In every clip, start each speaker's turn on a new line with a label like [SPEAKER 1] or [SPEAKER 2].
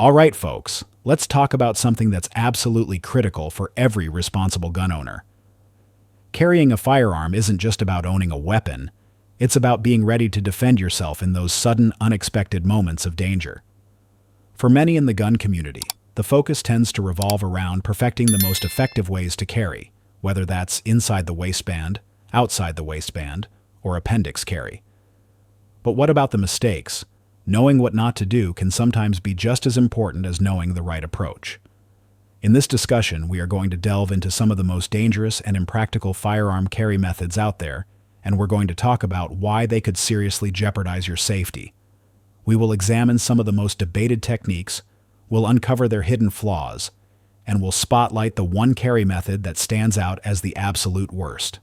[SPEAKER 1] All right, folks, let's talk about something that's absolutely critical for every responsible gun owner. Carrying a firearm isn't just about owning a weapon, it's about being ready to defend yourself in those sudden, unexpected moments of danger. For many in the gun community, the focus tends to revolve around perfecting the most effective ways to carry, whether that's inside the waistband, outside the waistband, or appendix carry. But what about the mistakes? Knowing what not to do can sometimes be just as important as knowing the right approach. In this discussion, we are going to delve into some of the most dangerous and impractical firearm carry methods out there, and we're going to talk about why they could seriously jeopardize your safety. We will examine some of the most debated techniques, we'll uncover their hidden flaws, and we'll spotlight the one carry method that stands out as the absolute worst.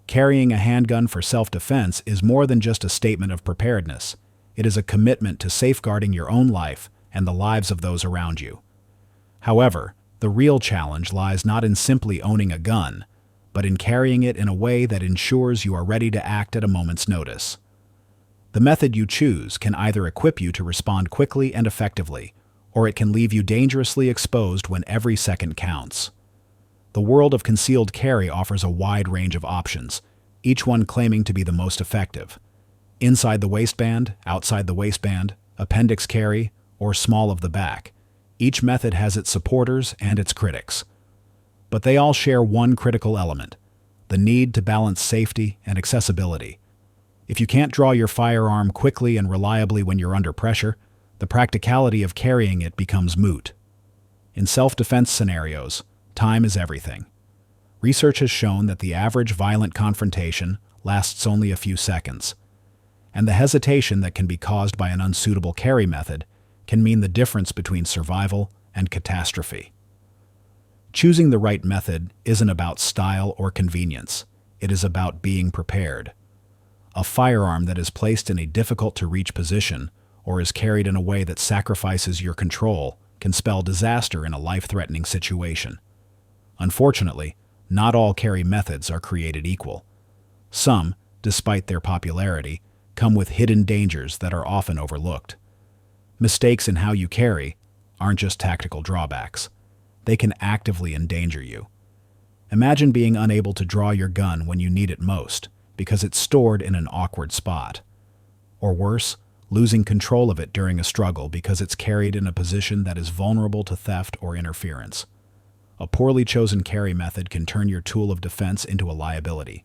[SPEAKER 1] Carrying a handgun for self-defense is more than just a statement of preparedness. It is a commitment to safeguarding your own life and the lives of those around you. However, the real challenge lies not in simply owning a gun, but in carrying it in a way that ensures you are ready to act at a moment's notice. The method you choose can either equip you to respond quickly and effectively, or it can leave you dangerously exposed when every second counts. The world of concealed carry offers a wide range of options, each one claiming to be the most effective. Inside the waistband, outside the waistband, appendix carry, or small of the back. Each method has its supporters and its critics. But they all share one critical element: the need to balance safety and accessibility. If you can't draw your firearm quickly and reliably when you're under pressure, the practicality of carrying it becomes moot. In self-defense scenarios, time is everything. Research has shown that the average violent confrontation lasts only a few seconds, and the hesitation that can be caused by an unsuitable carry method can mean the difference between survival and catastrophe. Choosing the right method isn't about style or convenience. It is about being prepared. A firearm that is placed in a difficult-to-reach position or is carried in a way that sacrifices your control can spell disaster in a life-threatening situation. Unfortunately, not all carry methods are created equal. Some, despite their popularity, come with hidden dangers that are often overlooked. Mistakes in how you carry aren't just tactical drawbacks. They can actively endanger you. Imagine being unable to draw your gun when you need it most because it's stored in an awkward spot. Or worse, losing control of it during a struggle because it's carried in a position that is vulnerable to theft or interference. A poorly chosen carry method can turn your tool of defense into a liability.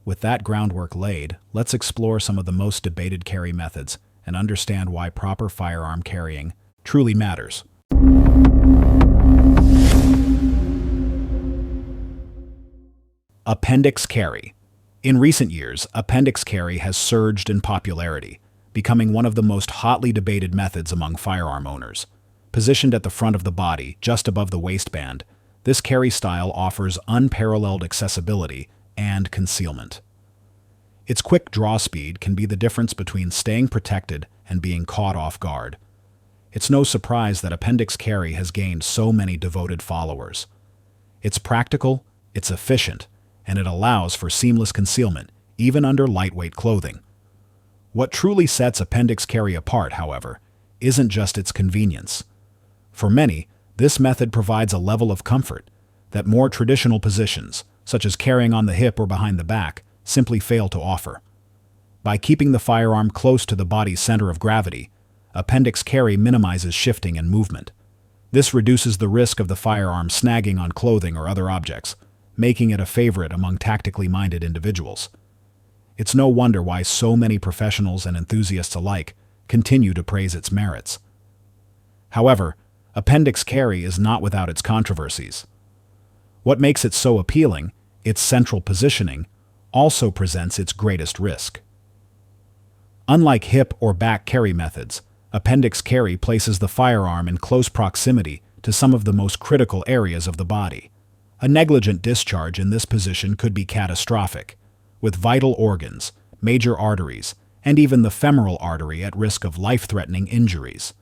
[SPEAKER 1] With that groundwork laid, let's explore some of the most debated carry methods and understand why proper firearm carrying truly matters. Appendix carry. In recent years, appendix carry has surged in popularity, becoming one of the most hotly debated methods among firearm owners. Positioned at the front of the body, just above the waistband, this carry style offers unparalleled accessibility and concealment. Its quick draw speed can be the difference between staying protected and being caught off guard. It's no surprise that appendix carry has gained so many devoted followers. It's practical, it's efficient, and it allows for seamless concealment, even under lightweight clothing. What truly sets appendix carry apart, however, isn't just its convenience. For many, this method provides a level of comfort that more traditional positions, such as carrying on the hip or behind the back, simply fail to offer. By keeping the firearm close to the body's center of gravity, appendix carry minimizes shifting and movement. This reduces the risk of the firearm snagging on clothing or other objects, making it a favorite among tactically minded individuals. It's no wonder why so many professionals and enthusiasts alike continue to praise its merits. However, appendix carry is not without its controversies. What makes it so appealing, its central positioning, also presents its greatest risk. Unlike hip or back carry methods, appendix carry places the firearm in close proximity to some of the most critical areas of the body. A negligent discharge in this position could be catastrophic, with vital organs, major arteries, and even the femoral artery at risk of life-threatening injuries.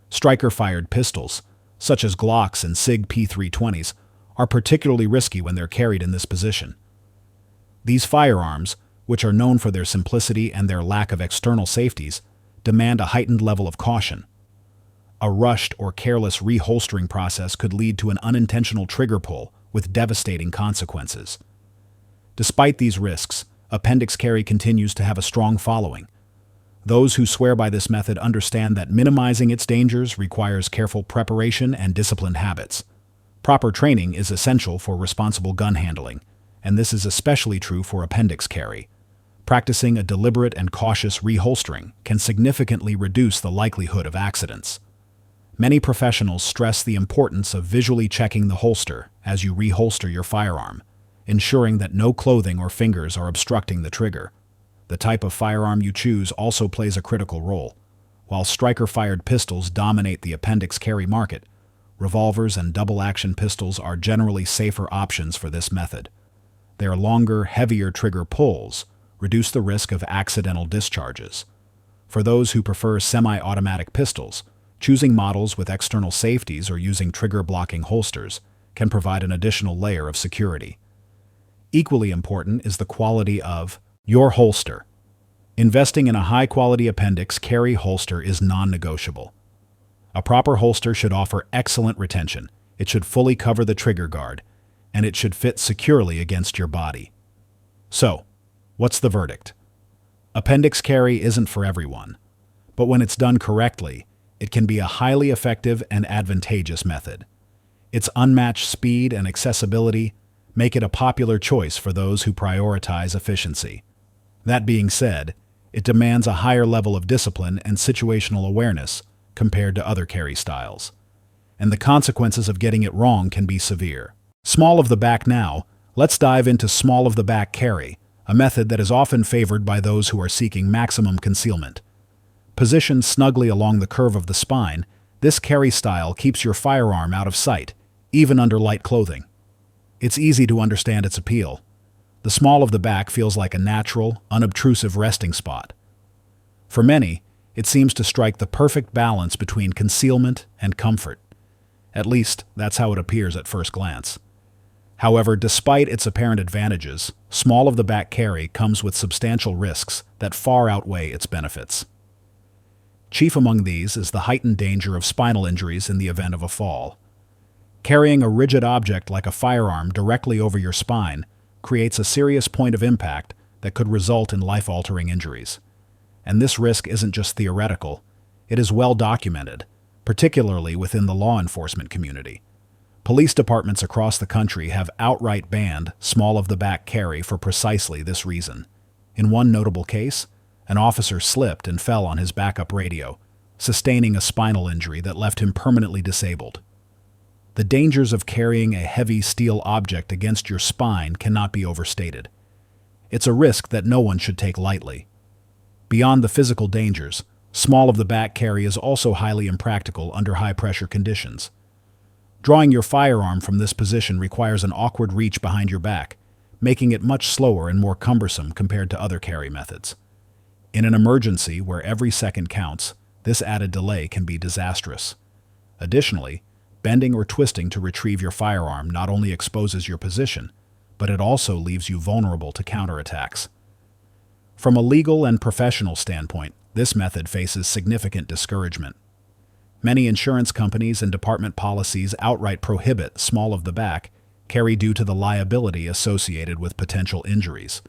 [SPEAKER 1] Striker-fired pistols, such as Glocks and SIG P320s, are particularly risky when they're carried in this position. These firearms, which are known for their simplicity and their lack of external safeties, demand a heightened level of caution. A rushed or careless reholstering process could lead to an unintentional trigger pull with devastating consequences. Despite these risks, appendix carry continues to have a strong following. Those who swear by this method understand that minimizing its dangers requires careful preparation and disciplined habits. Proper training is essential for responsible gun handling, and this is especially true for appendix carry. Practicing a deliberate and cautious reholstering can significantly reduce the likelihood of accidents. Many professionals stress the importance of visually checking the holster as you reholster your firearm, ensuring that no clothing or fingers are obstructing the trigger. The type of firearm you choose also plays a critical role. While striker-fired pistols dominate the appendix carry market, revolvers and double-action pistols are generally safer options for this method. Their longer, heavier trigger pulls reduce the risk of accidental discharges. For those who prefer semi-automatic pistols, choosing models with external safeties or using trigger-blocking holsters can provide an additional layer of security. Equally important is the quality of your holster. Investing in a high-quality appendix carry holster is non-negotiable. A proper holster should offer excellent retention, it should fully cover the trigger guard, and it should fit securely against your body. So, what's the verdict? Appendix carry isn't for everyone, but when it's done correctly, it can be a highly effective and advantageous method. Its unmatched speed and accessibility make it a popular choice for those who prioritize efficiency. That being said, it demands a higher level of discipline and situational awareness compared to other carry styles, and the consequences of getting it wrong can be severe. Small of the back now, let's dive into small of the back carry, a method that is often favored by those who are seeking maximum concealment. Positioned snugly along the curve of the spine, this carry style keeps your firearm out of sight, even under light clothing. It's easy to understand its appeal. The small of the back feels like a natural, unobtrusive resting spot. For many, it seems to strike the perfect balance between concealment and comfort. At least, that's how it appears at first glance. However, despite its apparent advantages, small of the back carry comes with substantial risks that far outweigh its benefits. Chief among these is the heightened danger of spinal injuries in the event of a fall. Carrying a rigid object like a firearm directly over your spine creates a serious point of impact that could result in life-altering injuries. And this risk isn't just theoretical, it is well documented, particularly within the law enforcement community. Police departments across the country have outright banned small of the back carry for precisely this reason. In one notable case, an officer slipped and fell on his backup radio, sustaining a spinal injury that left him permanently disabled. The dangers of carrying a heavy steel object against your spine cannot be overstated. It's a risk that no one should take lightly. Beyond the physical dangers, small of the back carry is also highly impractical under high-pressure conditions. Drawing your firearm from this position requires an awkward reach behind your back, making it much slower and more cumbersome compared to other carry methods. In an emergency where every second counts, this added delay can be disastrous. Additionally, bending or twisting to retrieve your firearm not only exposes your position, but it also leaves you vulnerable to counterattacks. From a legal and professional standpoint, this method faces significant discouragement. Many insurance companies and department policies outright prohibit small of the back carry due to the liability associated with potential injuries.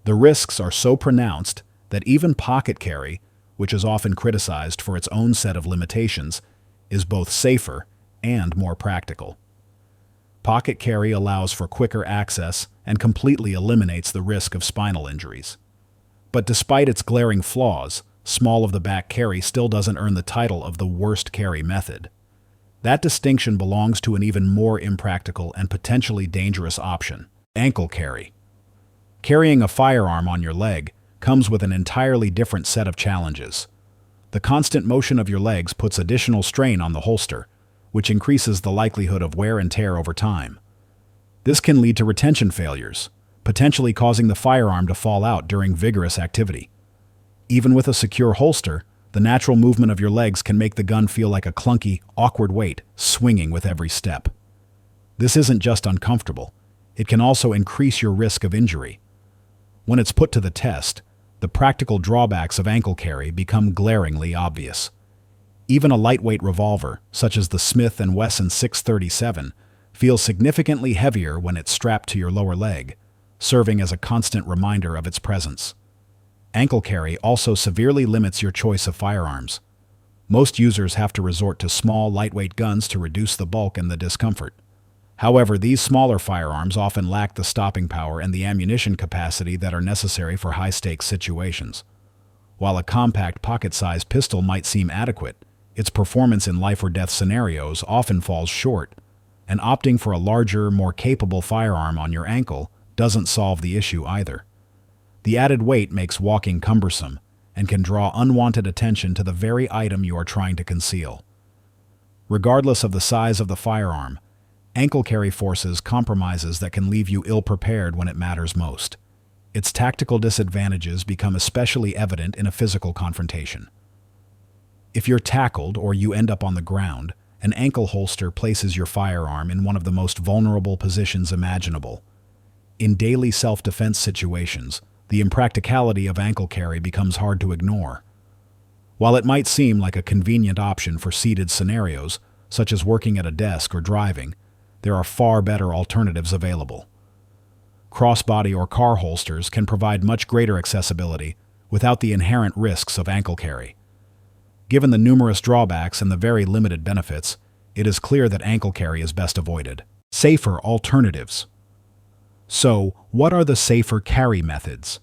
[SPEAKER 1] The risks are so pronounced that even pocket carry, which is often criticized for its own set of limitations, is both safer and more practical. Pocket carry allows for quicker access and completely eliminates the risk of spinal injuries. But despite its glaring flaws, small of the back carry still doesn't earn the title of the worst carry method. That distinction belongs to an even more impractical and potentially dangerous option: ankle carry. Carrying a firearm on your leg comes with an entirely different set of challenges. The constant motion of your legs puts additional strain on the holster, which increases the likelihood of wear and tear over time. This can lead to retention failures, potentially causing the firearm to fall out during vigorous activity. Even with a secure holster, the natural movement of your legs can make the gun feel like a clunky, awkward weight, swinging with every step. This isn't just uncomfortable, it can also increase your risk of injury. When it's put to the test, the practical drawbacks of ankle carry become glaringly obvious. Even a lightweight revolver, such as the Smith & Wesson 637, feels significantly heavier when it's strapped to your lower leg, serving as a constant reminder of its presence. Ankle carry also severely limits your choice of firearms. Most users have to resort to small, lightweight guns to reduce the bulk and the discomfort. However, these smaller firearms often lack the stopping power and the ammunition capacity that are necessary for high-stakes situations. While a compact pocket-sized pistol might seem adequate, its performance in life-or-death scenarios often falls short, and opting for a larger, more capable firearm on your ankle doesn't solve the issue either. The added weight makes walking cumbersome and can draw unwanted attention to the very item you are trying to conceal. Regardless of the size of the firearm, ankle carry forces compromises that can leave you ill-prepared when it matters most. Its tactical disadvantages become especially evident in a physical confrontation. If you're tackled or you end up on the ground, an ankle holster places your firearm in one of the most vulnerable positions imaginable. In daily self-defense situations, the impracticality of ankle carry becomes hard to ignore. While it might seem like a convenient option for seated scenarios, such as working at a desk or driving, there are far better alternatives available. Crossbody or car holsters can provide much greater accessibility without the inherent risks of ankle carry. Given the numerous drawbacks and the very limited benefits, it is clear that ankle carry is best avoided. Safer alternatives. So, what are the safer carry methods?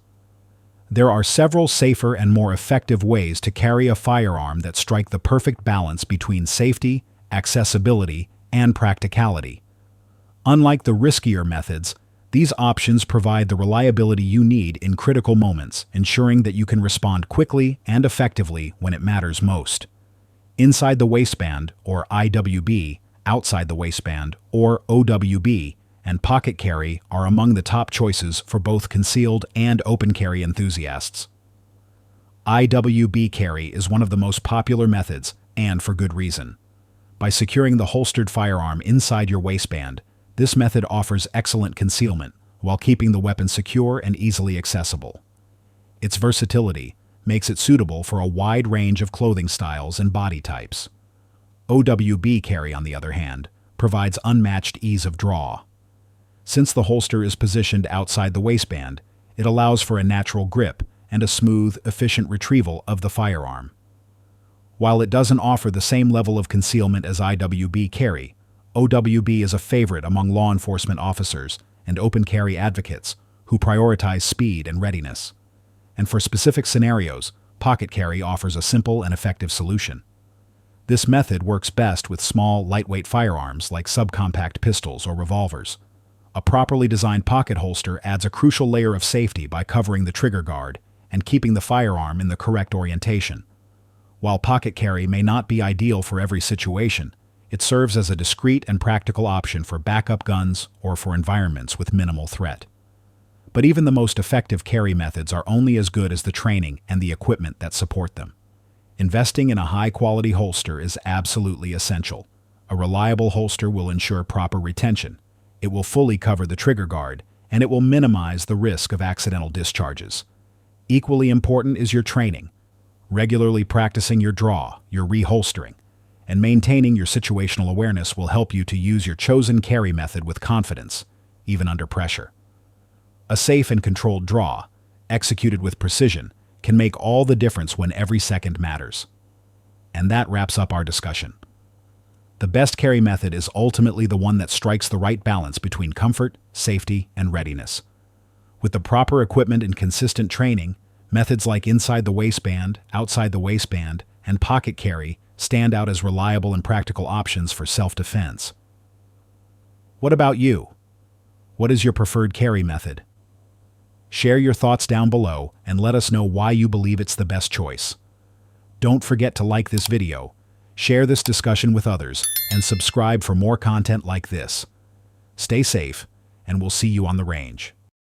[SPEAKER 1] There are several safer and more effective ways to carry a firearm that strike the perfect balance between safety, accessibility, and practicality. Unlike the riskier methods, these options provide the reliability you need in critical moments, ensuring that you can respond quickly and effectively when it matters most. Inside the waistband, or IWB, outside the waistband, or OWB, and pocket carry are among the top choices for both concealed and open carry enthusiasts. IWB carry is one of the most popular methods, and for good reason. By securing the holstered firearm inside your waistband, this method offers excellent concealment while keeping the weapon secure and easily accessible. Its versatility makes it suitable for a wide range of clothing styles and body types. OWB carry, on the other hand, provides unmatched ease of draw. Since the holster is positioned outside the waistband, it allows for a natural grip and a smooth, efficient retrieval of the firearm. While it doesn't offer the same level of concealment as IWB carry, OWB is a favorite among law enforcement officers and open carry advocates who prioritize speed and readiness. And for specific scenarios, pocket carry offers a simple and effective solution. This method works best with small, lightweight firearms like subcompact pistols or revolvers. A properly designed pocket holster adds a crucial layer of safety by covering the trigger guard and keeping the firearm in the correct orientation. While pocket carry may not be ideal for every situation, it serves as a discreet and practical option for backup guns or for environments with minimal threat. But even the most effective carry methods are only as good as the training and the equipment that support them. Investing in a high-quality holster is absolutely essential. A reliable holster will ensure proper retention. It will fully cover the trigger guard, and it will minimize the risk of accidental discharges. Equally important is your training. Regularly practicing your draw, your reholstering, and maintaining your situational awareness will help you to use your chosen carry method with confidence, even under pressure. A safe and controlled draw, executed with precision, can make all the difference when every second matters. And that wraps up our discussion. The best carry method is ultimately the one that strikes the right balance between comfort, safety, and readiness. With the proper equipment and consistent training, methods like inside the waistband, outside the waistband, and pocket carry stand out as reliable and practical options for self-defense. What about you? What is your preferred carry method? Share your thoughts down below and let us know why you believe it's the best choice. Don't forget to like this video, share this discussion with others, and subscribe for more content like this. Stay safe, and we'll see you on the range.